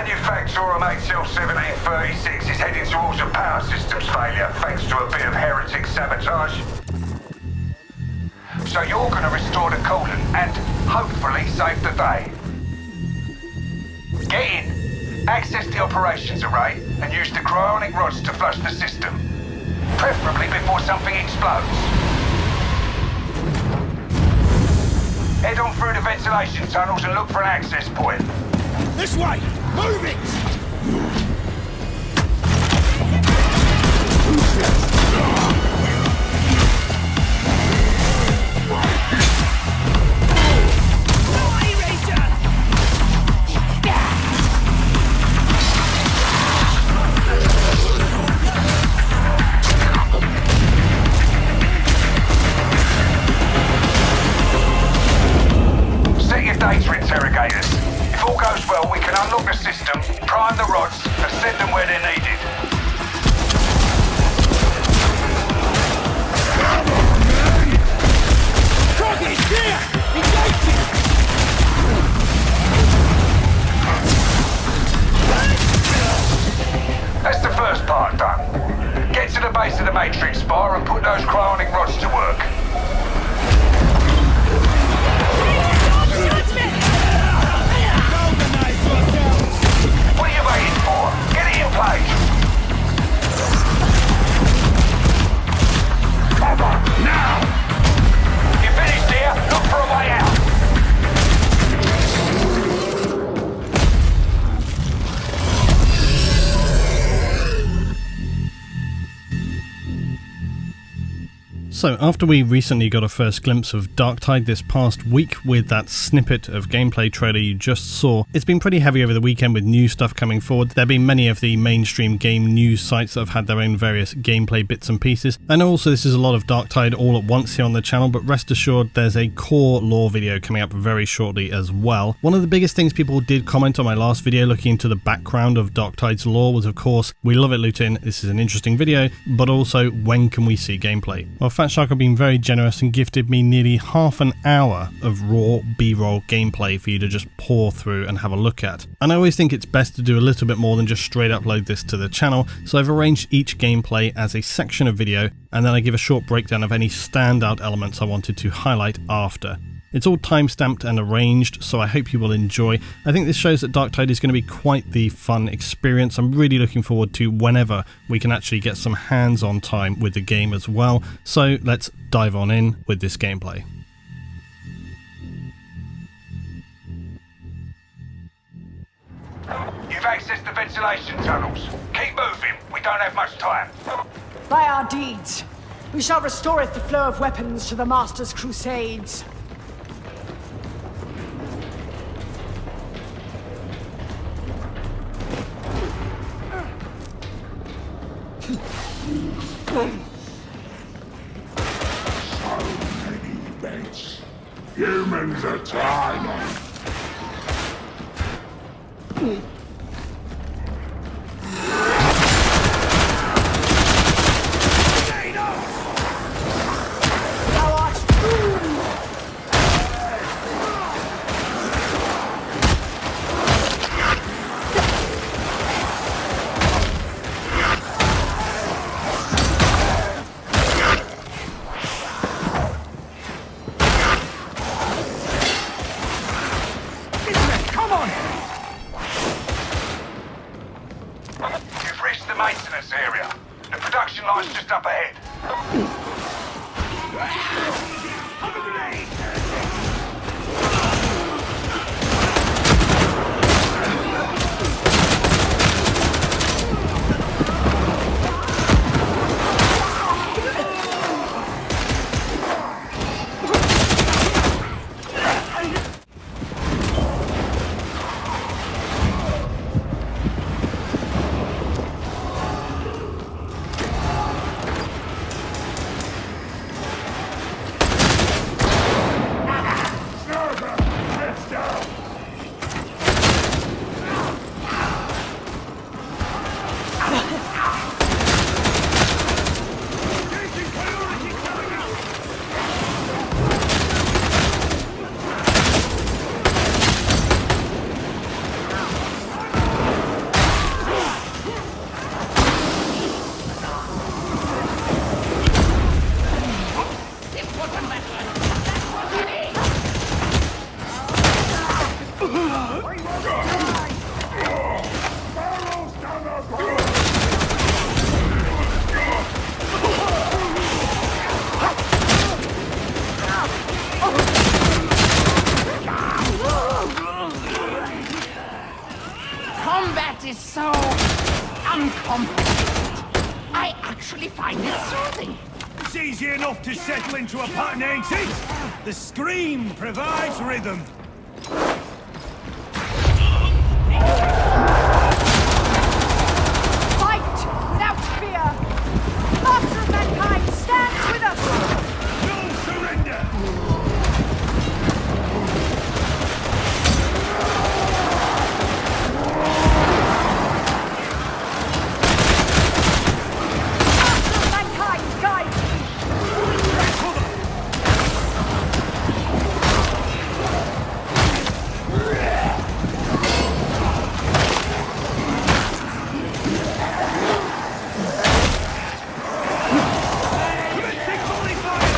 Manufacturer HL1736 is heading towards a power systems failure thanks to a bit of heretic sabotage. So you're going to restore the coolant and hopefully save the day. Get in, access the operations array, and use the cryonic rods to flush the system. Preferably before something explodes. Head on through the ventilation tunnels and look for an access point. This way! Move it! Set your data interrogators. If all goes well, we can unlock the system, prime the rods, and send them where they're needed. Target is here! Engaging! That's the first part done. Get to the base of the matrix bar and put those cryonic rods to work. What are you waiting for? Get it in place! Now! You finished here? Look for a way out! So, after we recently got a first glimpse of Darktide this past week with that snippet of gameplay trailer you just saw, it's been pretty heavy over the weekend with new stuff coming forward. There have been many of the mainstream game news sites that have had their own various gameplay bits and pieces. I know also this is a lot of Darktide all at once here on the channel, but rest assured there's a core lore video coming up very shortly as well. One of the biggest things people did comment on my last video looking into the background of Darktide's lore was, of course, we love it, Lutin, this is an interesting video, but also when can we see gameplay? Well, Shark have been very generous and gifted me nearly half an hour of raw B-roll gameplay for you to just pour through and have a look at. And I always think it's best to do a little bit more than just straight upload this to the channel, so I've arranged each gameplay as a section of video, and then I give a short breakdown of any standout elements I wanted to highlight after. It's all time-stamped and arranged, so I hope you will enjoy. I think this shows that Darktide is going to be quite the fun experience. I'm really looking forward to whenever we can actually get some hands-on time with the game as well. So let's dive on in with this gameplay. You've accessed the ventilation tunnels. Keep moving, we don't have much time. By our deeds, we shall restoreth the flow of weapons to the Master's crusades. Humans are tiny. Thou art doomed! You've reached the maintenance area. The production line's just up ahead. That is so uncomplicated. I actually find it soothing. It's easy enough to settle into a pattern, ain't it? The scream provides rhythm. Fight without fear! Master of mankind stands with us! No surrender! Master of mankind guides me! Commencing volley fire!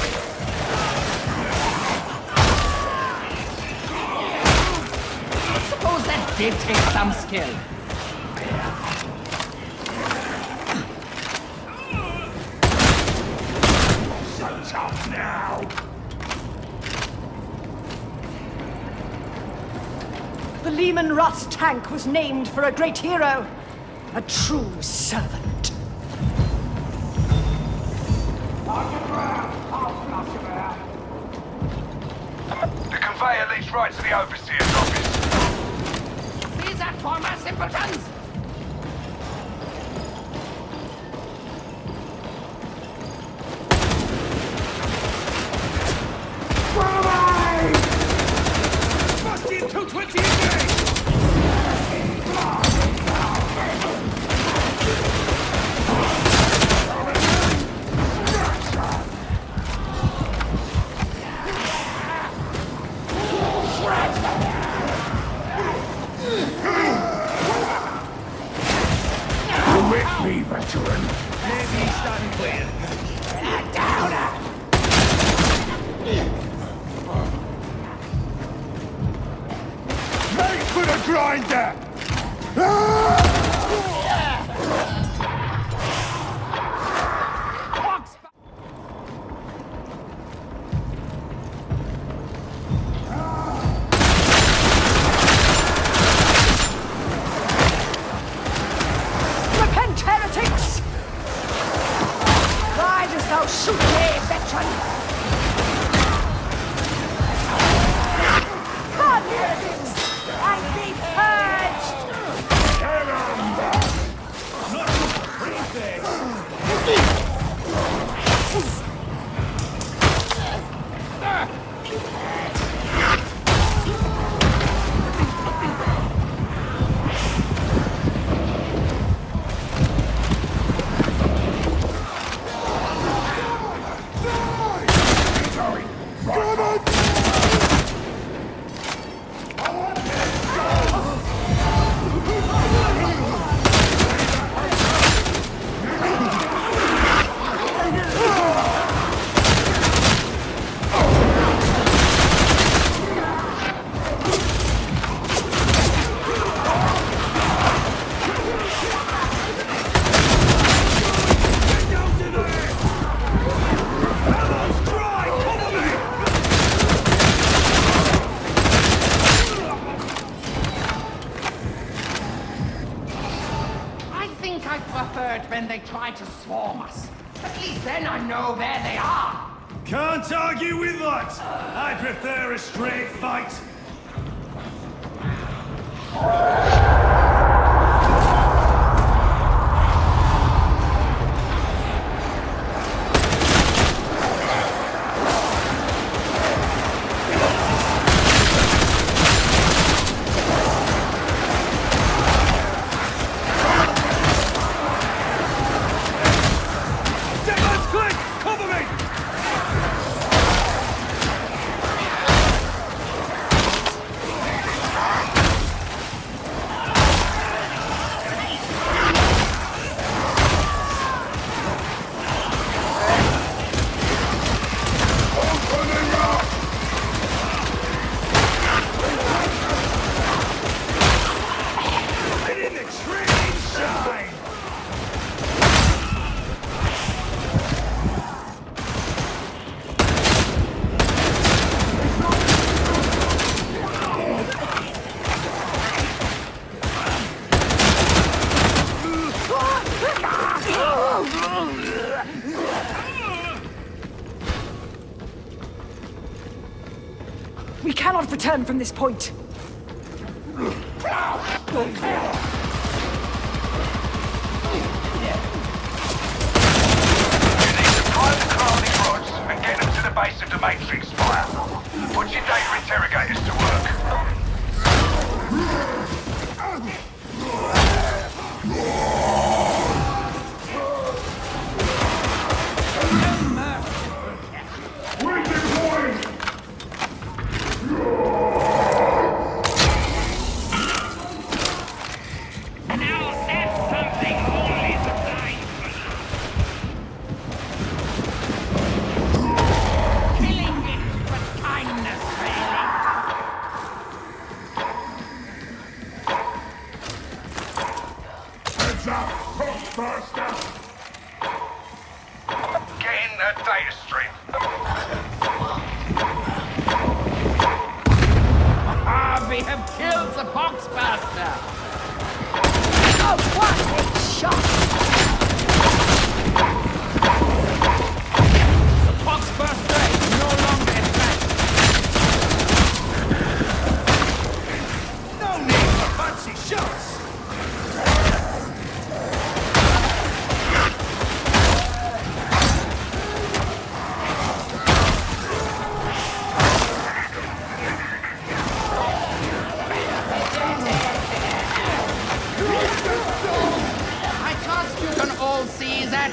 Suppose that did take some skill. Shut up now! The Lehman Russ tank was named for a great hero, a true servant. The conveyor leads right to the overseer's office. These are former simpletons. Bastion 220 engaged! With me, veteran. Maybe stand clear. Make for the grinder! Repent, heretics! Why dost thou shoot me, veteran? Come, heretics, and be purged! Not just free face! I preferred when they tried to swarm us. At least then I know where they are. Can't argue with that! I prefer a straight fight. Deadman's click! Cover me! cannot return from this point. You need to pry the crawling rods and get them to the base of the Matrix fire. Put your data interrogators to work. Data stream. We have killed the Boxbuster! Oh, what a shot! The Boxbuster is no longer a threat! No need for fancy shots! I trust you can all see that.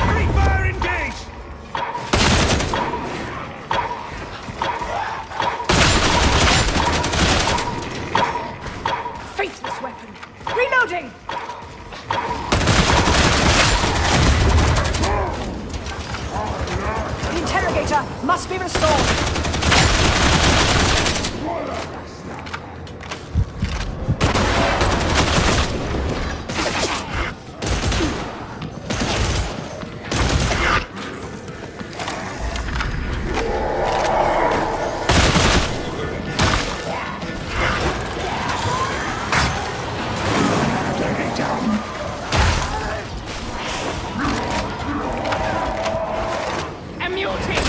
Free fire engaged! Faithless weapon. Reloading! The interrogator must be restored. A mutant!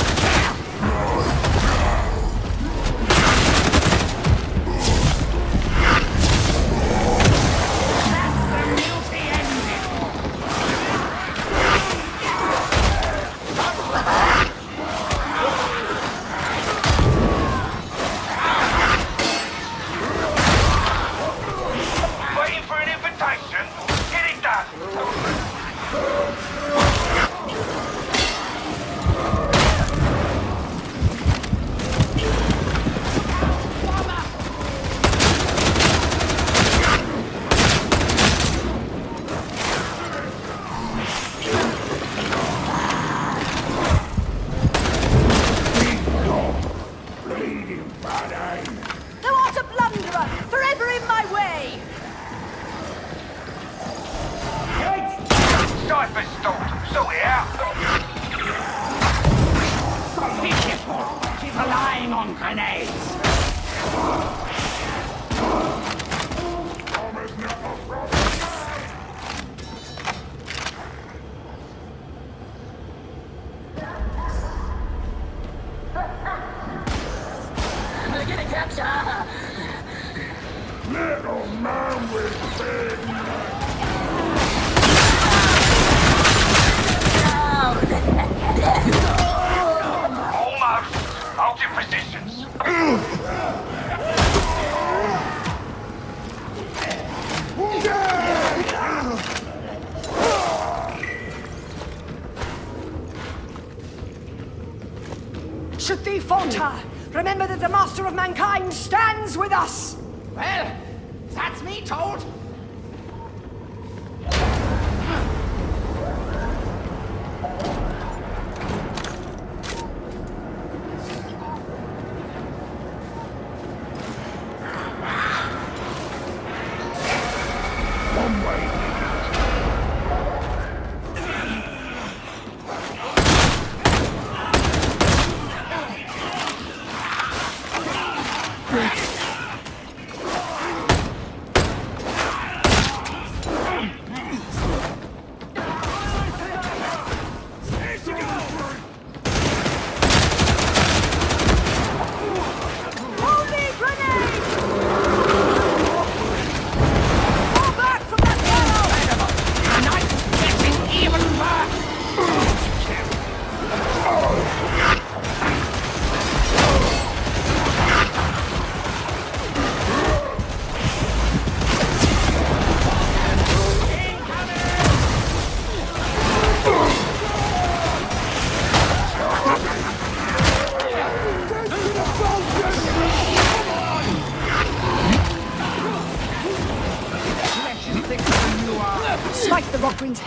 That's the multi engine! Waiting for an invitation? Get it done! Thou art a blunderer, forever in my way! Cypher's stalled. Sort it out. Pitiful! She's relying on grenades! Little man with big Almost. Hold your positions. Should thee falter, remember that the Master of Mankind stands with us! Well, that's me told.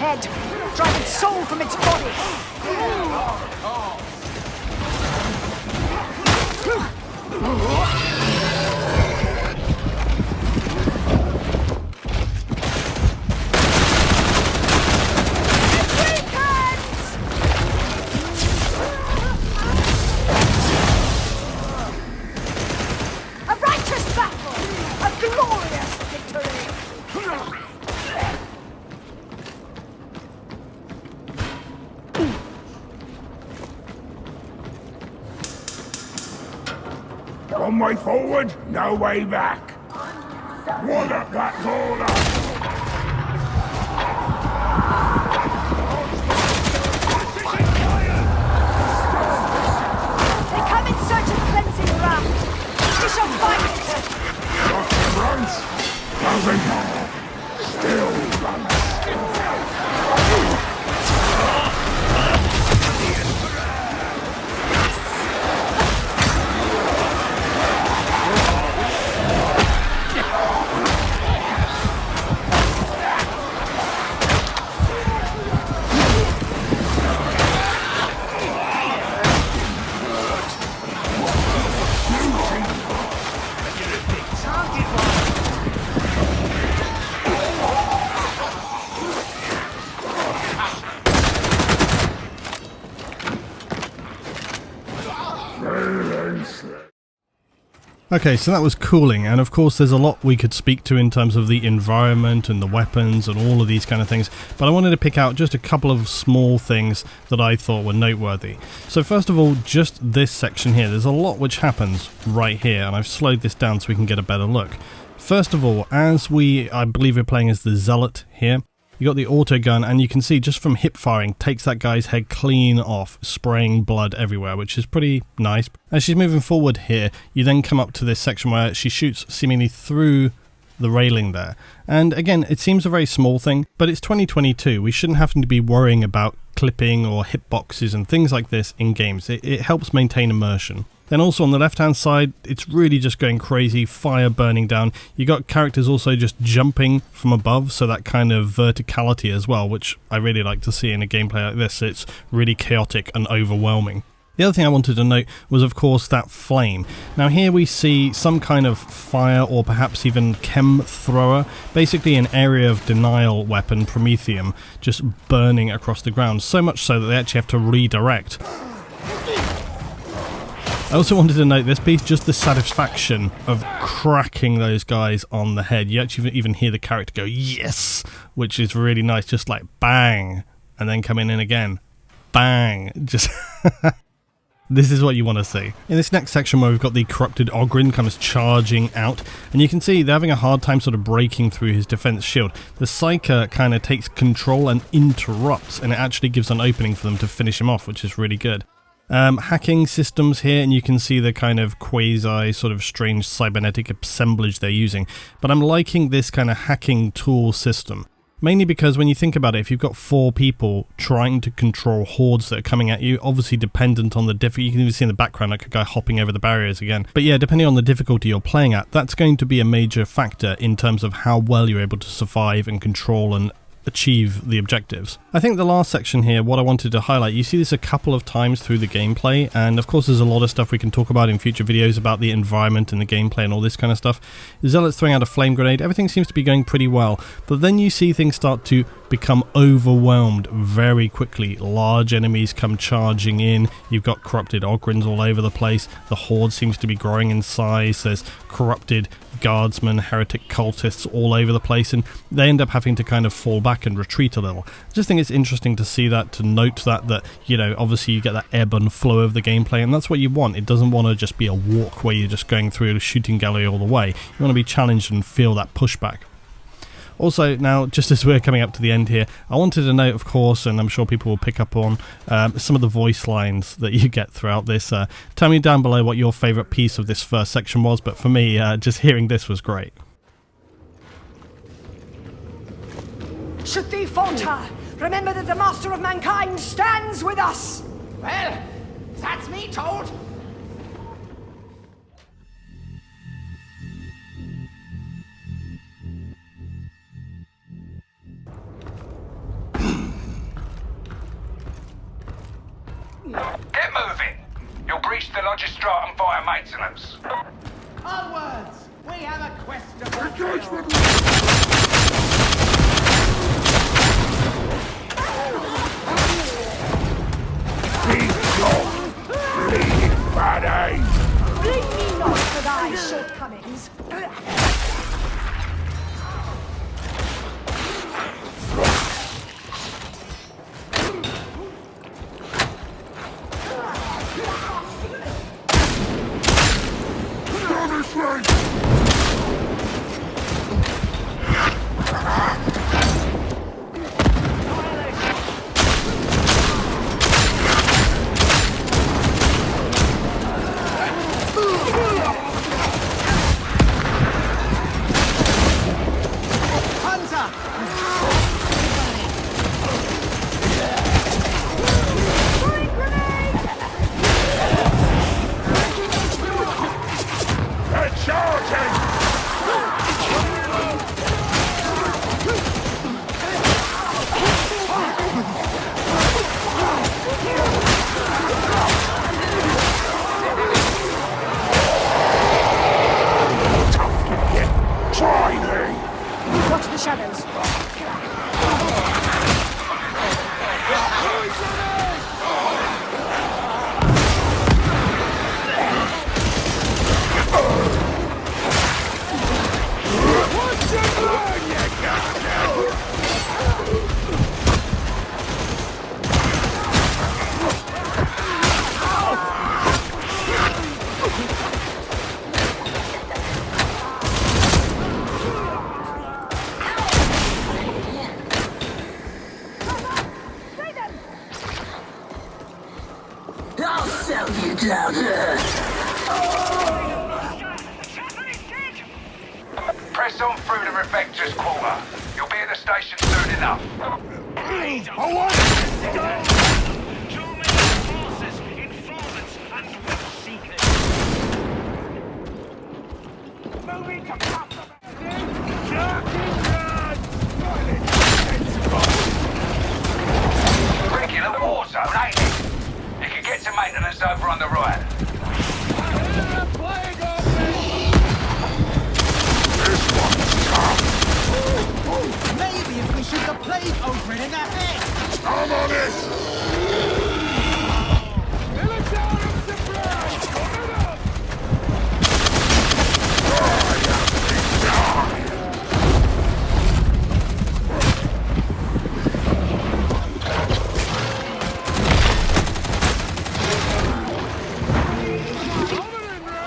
head, driving soul from its body. A righteous battle! A glorious victory! One way forward, no way back. What up that corner? They come in search of cleansing wrath. We shall find it! Runs, doesn't matter. Still runs. Okay, so that was cooling, and of course there's a lot we could speak to in terms of the environment and the weapons and all of these kind of things, but I wanted to pick out just a couple of small things that I thought were noteworthy. So first of all, just this section here, there's a lot which happens right here, and I've slowed this down so we can get a better look. First of all, I believe we're playing as the Zealot here, you got the auto gun, and you can see just from hip firing, takes that guy's head clean off, spraying blood everywhere, which is pretty nice. As she's moving forward here, you then come up to this section where she shoots seemingly through the railing there. And again, it seems a very small thing, but it's 2022. We shouldn't have to be worrying about clipping or hitboxes and things like this in games. It helps maintain immersion. Then also on the left hand side, it's really just going crazy, fire burning down. You got characters also just jumping from above, so that kind of verticality as well, which I really like to see in a gameplay like this. It's really chaotic and overwhelming. The other thing I wanted to note was, of course, that flame. Now here we see some kind of fire or perhaps even chem thrower, basically an area of denial weapon, Prometheum, just burning across the ground, so much so that they actually have to redirect. I also wanted to note this piece, just the satisfaction of cracking those guys on the head. You actually even hear the character go, yes, which is really nice, just like bang, and then coming in again, bang, just... This is what you want to see. In this next section where we've got the corrupted OGRYN kind of charging out, and you can see they're having a hard time sort of breaking through his defense shield. The Psyker kind of takes control and interrupts, and it actually gives an opening for them to finish him off, which is really good. Hacking systems here, and you can see the kind of quasi sort of strange cybernetic assemblage they're using. But I'm liking this kind of hacking tool system. Mainly because when you think about it, if you've got 4 people trying to control hordes that are coming at you, obviously dependent on the difficulty, you can even see in the background like a guy hopping over the barriers again. But yeah, depending on the difficulty you're playing at, that's going to be a major factor in terms of how well you're able to survive and control and achieve the objectives. I think the last section here, what I wanted to highlight, you see this a couple of times through the gameplay, and of course there's a lot of stuff we can talk about in future videos about the environment and the gameplay and all this kind of stuff. Zealot's throwing out a flame grenade, everything seems to be going pretty well, but then you see things start to become overwhelmed very quickly. Large enemies come charging in, you've got corrupted OGRYNs all over the place, the horde seems to be growing in size, there's corrupted guardsmen, heretic cultists all over the place, and they end up having to kind of fall back and retreat a little. I just think it's interesting to see that, to note that, you know, obviously you get that ebb and flow of the gameplay, and that's what you want. It doesn't want to just be a walk where you're just going through a shooting gallery all the way. You want to be challenged and feel that pushback. Also, now, just as we're coming up to the end here, I wanted to note, of course, and I'm sure people will pick up on some of the voice lines that you get throughout this. Tell me down below what your favourite piece of this first section was, but for me, just hearing this was great. Should thee falter, remember that the master of mankind stands with us! Well, that's me told. Get moving. You'll breach the Logistratum via maintenance. Onwards! We have a quest to Engagement! Keep your bleeding bad aim! Blame me not for thy shortcomings. Go this way! They're charging! Tough to get. Try me! Watch the shadows. What's your plan, you goddamn? I'll sell you down here. Press on through the Refector's quarter. You'll be at the station soon enough. I want to go! Too many forces, informants, and wealth seekers. Moving to cover. Regular war zone, ain't it? You can get to maintenance over on the right. This one's tough! Maybe if we shoot the plague OGRYN in the head! I'm on it!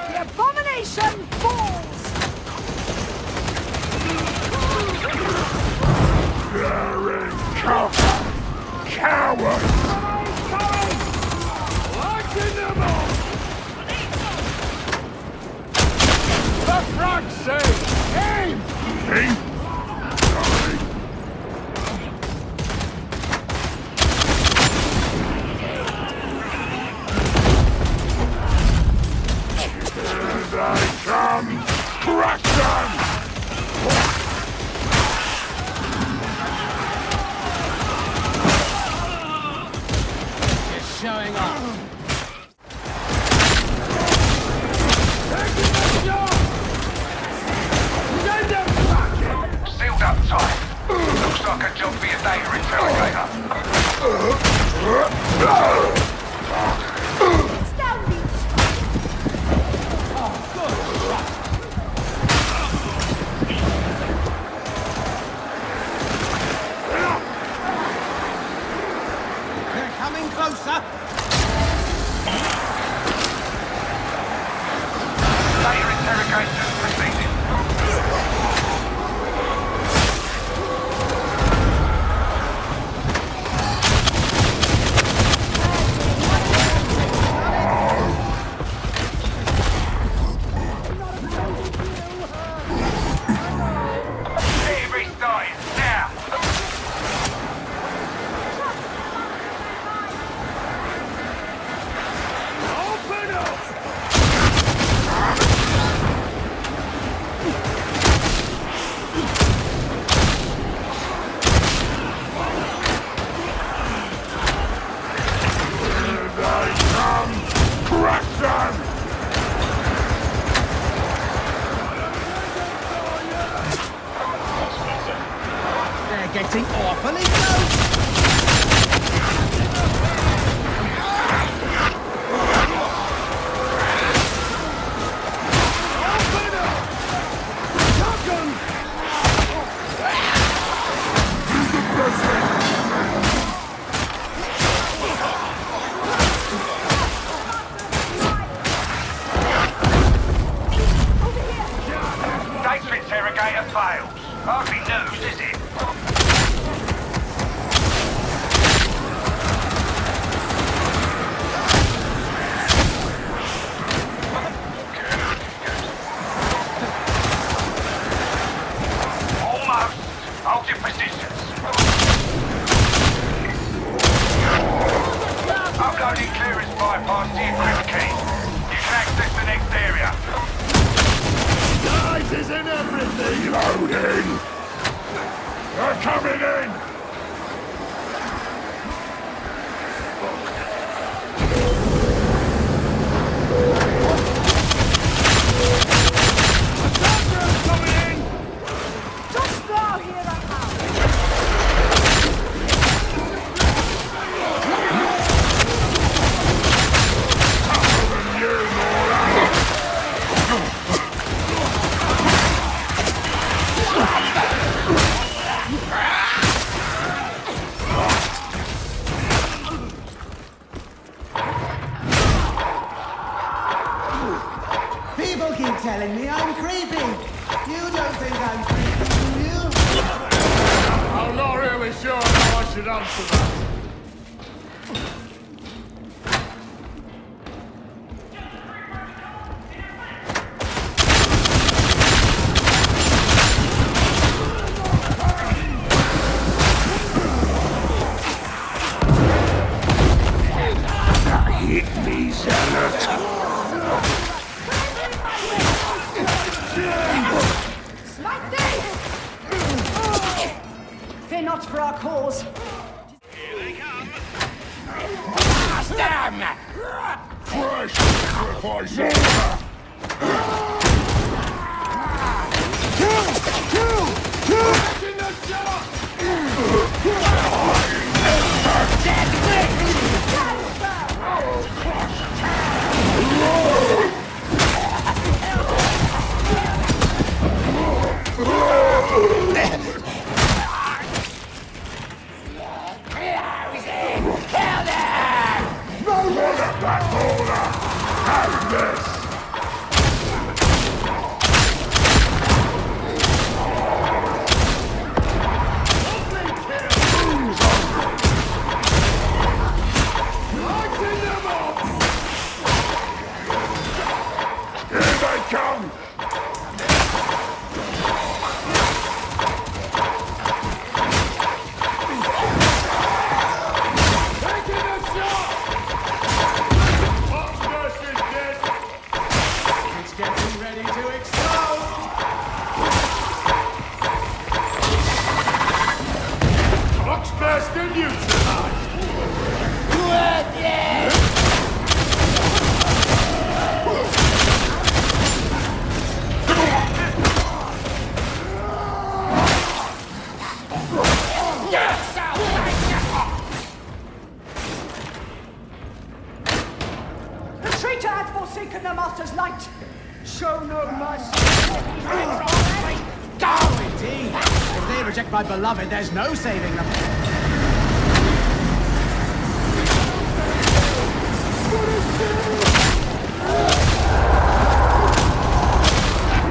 The abomination falls! They're in cover! Cowards! Locking them up! For frog's sake! Aim! Aim? Sorry. Here they come! Crush them! Showing off. Sealed up tight. Looks like a job for your data interrogator. They're coming closer. Data interrogation proceeding. Restarting now. Open up! bypass the encrypt key. You can access the next area. Guys, isn't everything loading? They're coming in! Just thou here and now. People keep telling me I'm creepy. You don't think I'm creepy, do you? I'm not really sure how I should answer that. Hit me, Zealot. Smite thee! Fear not for our cause. Fresh sacrifice order. Order back order. Have this. Here they come! Taking a shot! Oxburst is dead! It's getting ready to explode. Oxburst and neutralized! The traitor hath forsaken the master's light. Show no mercy. Oh, indeed. If they reject my beloved, there's no saving them.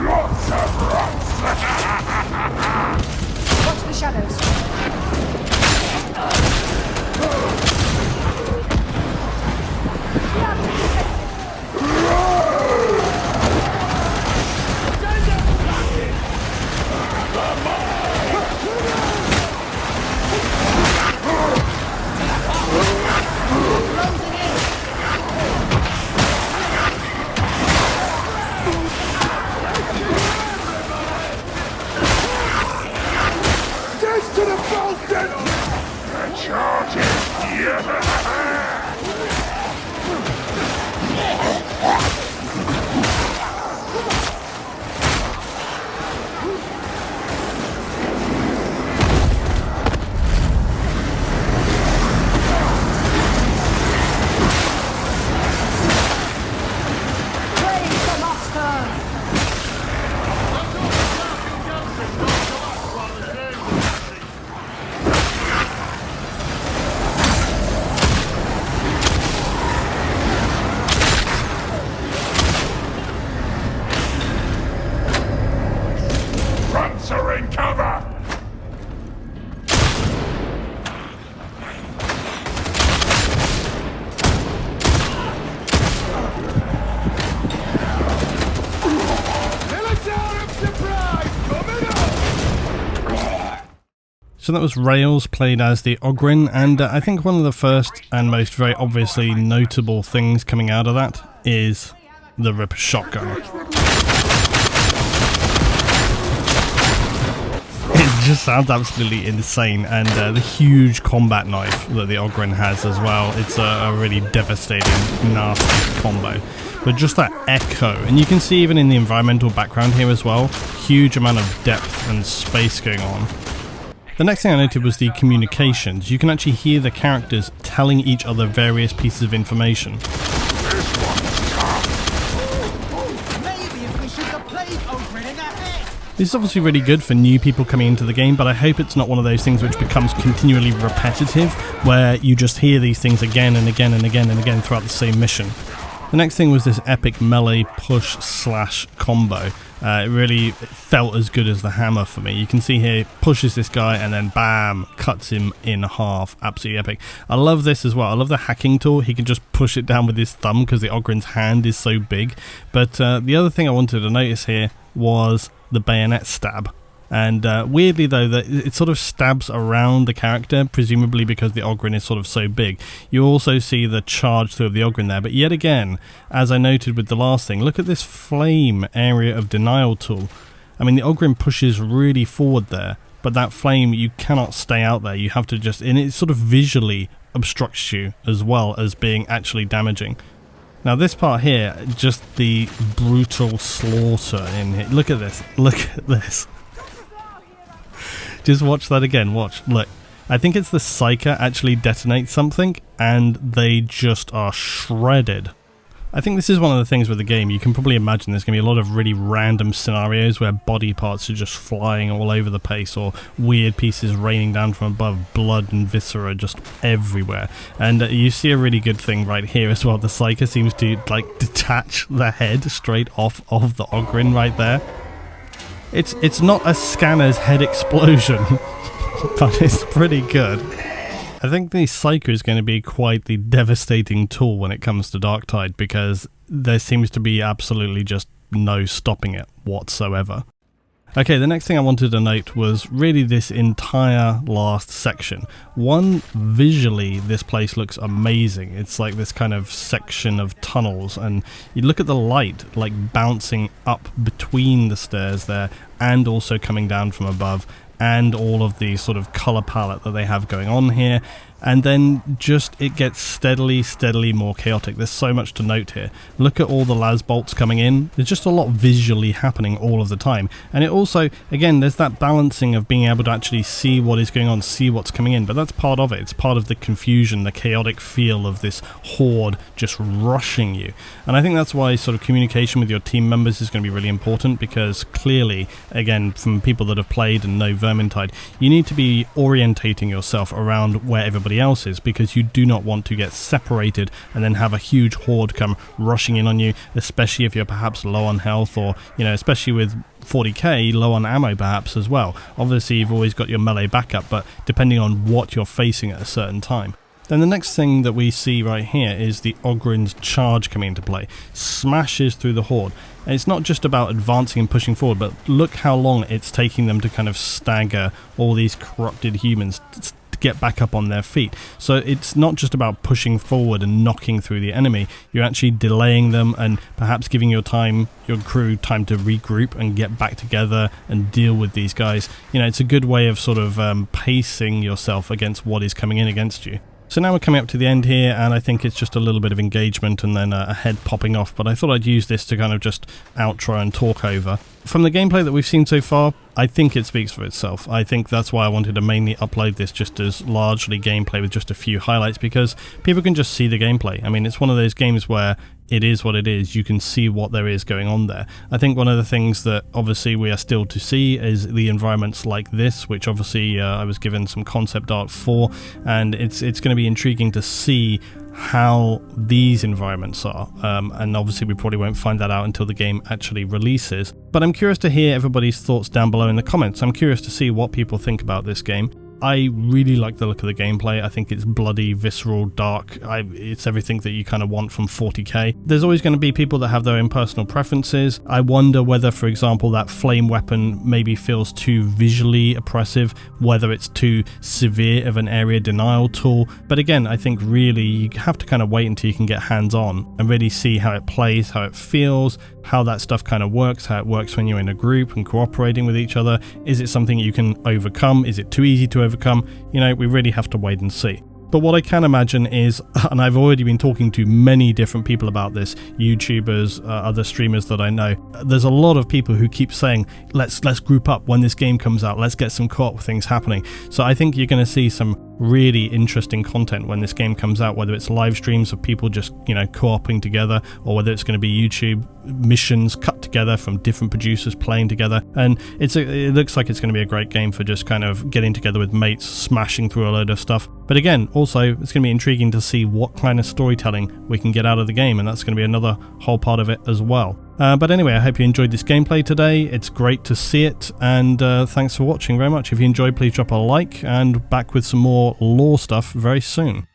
Lots of rats! Watch the shadows. Death to the Bolton! The charges! Yeah! Praise the master. So that was Rails, played as the OGRYN, and I think one of the first and most very obviously notable things coming out of that is the Ripper shotgun. It just sounds absolutely insane, and the huge combat knife that the OGRYN has as well. It's a really devastating, nasty combo. But just that echo, and you can see even in the environmental background here as well, huge amount of depth and space going on. The next thing I noted was the communications. You can actually hear the characters telling each other various pieces of information. Maybe if we shoot the plague OGRYN in the head. This is obviously really good for new people coming into the game, but I hope it's not one of those things which becomes continually repetitive, where you just hear these things again and again and again and again throughout the same mission. The next thing was this epic melee push/slash combo. It really felt as good as the hammer for me. You can see here, pushes this guy and then bam, cuts him in half. Absolutely epic. I love this as well. I love the hacking tool. He can just push it down with his thumb because the OGRYN's hand is so big. But the other thing I wanted to notice here was the bayonet stab. And weirdly though, that it sort of stabs around the character, presumably because the OGRYN is sort of so big. You also see the charge through of the OGRYN there, but yet again, as I noted with the last thing, look at this flame area of denial tool. I mean, the OGRYN pushes really forward there, but that flame, you cannot stay out there. You have to just, and it sort of visually obstructs you as well as being actually damaging. Now this part here, just the brutal slaughter in here. Look at this, look at this. Just watch that again, watch, look. I think it's the Psyker actually detonates something and they just are shredded. I think this is one of the things with the game. You can probably imagine there's going to be a lot of really random scenarios where body parts are just flying all over the place, or weird pieces raining down from above, blood and viscera just everywhere. And you see a really good thing right here as well. The Psyker seems to like detach the head straight off of the OGRYN right there. It's not a scanner's head explosion, but it's pretty good. I think the Psyker is going to be quite the devastating tool when it comes to Darktide, because there seems to be absolutely just no stopping it whatsoever. Okay, the next thing I wanted to note was really this entire last section. One, visually, this place looks amazing. It's like this kind of section of tunnels, and you look at the light like bouncing up between the stairs there and also coming down from above, and all of the sort of color palette that they have going on here. And then just it gets steadily more chaotic. There's so much to note here. Look at all the las bolts coming in. There's just a lot visually happening all of the time. And it also, again, there's that balancing of being able to actually see what is going on, see what's coming in. But that's part of it. It's part of the confusion, the chaotic feel of this horde just rushing you. And I think that's why sort of communication with your team members is going to be really important, because clearly, again, from people that have played and know Vermintide, you need to be orientating yourself around where everybody else is, because you do not want to get separated and then have a huge horde come rushing in on you, especially if you're perhaps low on health, or, you know, especially with 40k, low on ammo perhaps as well. Obviously you've always got your melee backup, but depending on what you're facing at a certain time. Then the next thing that we see right here is the OGRYN's charge coming into play. Smashes through the horde. And it's not just about advancing and pushing forward, but look how long it's taking them to kind of stagger all these corrupted humans to get back up on their feet. So it's not just about pushing forward and knocking through the enemy. You're actually delaying them and perhaps giving your crew time to regroup and get back together and deal with these guys. You know, it's a good way of sort of pacing yourself against what is coming in against you. So now we're coming up to the end here, and I think it's just a little bit of engagement and then a head popping off, but I thought I'd use this to kind of just outro and talk over. From the gameplay that we've seen so far, I think it speaks for itself. I think that's why I wanted to mainly upload this just as largely gameplay with just a few highlights, because people can just see the gameplay. I mean, it's one of those games where it is what it is. You can see what there is going on there. I think one of the things that obviously we are still to see is the environments like this, which obviously I was given some concept art for, and it's going to be intriguing to see how these environments are, and obviously we probably won't find that out until the game actually releases. But I'm curious to hear everybody's thoughts down below in the comments. I'm curious to see what people think about this game. I really like the look of the gameplay. I think it's bloody, visceral, dark. It's everything that you kind of want from 40k. There's always going to be people that have their own personal preferences. I wonder whether, for example, that flame weapon maybe feels too visually oppressive, whether it's too severe of an area denial tool. But again, I think really you have to kind of wait until you can get hands-on and really see how it plays, how it feels, how that stuff kind of works, how it works when you're in a group and cooperating with each other. Is it something you can overcome? Is it too easy to overcome? You know, we really have to wait and see. But what I can imagine is, and I've already been talking to many different people about this, YouTubers, other streamers that I know, there's a lot of people who keep saying, let's group up when this game comes out, let's get some co-op things happening. So I think you're going to see some really interesting content when this game comes out, whether it's live streams of people just, you know, co-oping together, or whether it's going to be YouTube missions cut together from different producers playing together. And it looks like it's going to be a great game for just kind of getting together with mates, smashing through a load of stuff. But again, also it's going to be intriguing to see what kind of storytelling we can get out of the game, and that's going to be another whole part of it as well. But anyway, I hope you enjoyed this gameplay today. It's great to see it, and thanks for watching very much. If you enjoyed, please drop a like, and back with some more lore stuff very soon.